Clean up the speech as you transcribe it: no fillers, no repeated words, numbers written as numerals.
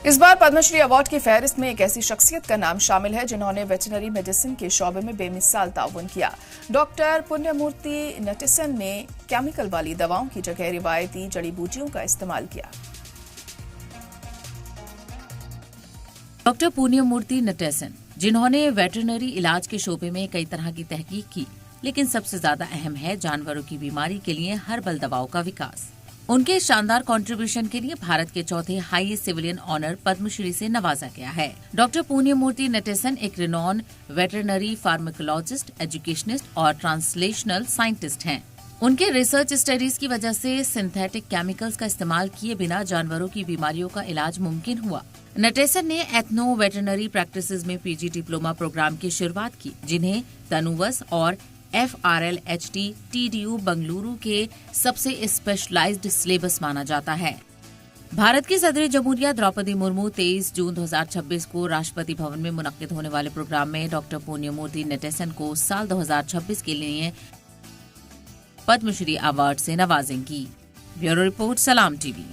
इस बार पद्मश्री अवार्ड की फहरिस्त में एक ऐसी शख्सियत का नाम शामिल है जिन्होंने वेटरनरी मेडिसिन के शोबे में बेमिसाल ताउन किया। डॉक्टर पुण्यमूर्ति नटेसन ने केमिकल वाली दवाओं की जगह रिवायती जड़ी बूटियों का इस्तेमाल किया। डॉक्टर पुण्यमूर्ति नटेसन, जिन्होंने वेटरनरी इलाज के शोबे में कई तरह की तहकीक की, लेकिन सबसे ज्यादा अहम है जानवरों की बीमारी के लिए हर्बल दवाओं का विकास। उनके शानदार कंट्रीब्यूशन के लिए भारत के चौथे हाईएस्ट सिविलियन ऑनर पद्मश्री से नवाजा गया है। डॉक्टर पुण्यमूर्ति नटेसन एक रिनॉन वेटरनरी फार्माकोलॉजिस्ट, एजुकेशनिस्ट और ट्रांसलेशनल साइंटिस्ट हैं। उनके रिसर्च स्टडीज की वजह से सिंथेटिक केमिकल्स का इस्तेमाल किए बिना जानवरों की बीमारियों का इलाज मुमकिन हुआ। नटेसन ने एथनो वेटरनरी प्रैक्टिसेस में पीजी डिप्लोमा प्रोग्राम की शुरुआत की, जिन्हें तनुवस और FRLHT TDU बंगलुरु के सबसे स्पेशलाइज्ड सिलेबस माना जाता है। भारत की सदर जमहूरिया द्रौपदी मुर्मू 23 जून 2026 को राष्ट्रपति भवन में मुनक्किद होने वाले प्रोग्राम में डॉक्टर पुण्यमूर्ति नटेसन को साल 2026 के लिए पद्मश्री अवार्ड से नवाजेंगी। ब्यूरो रिपोर्ट, सलाम टीवी।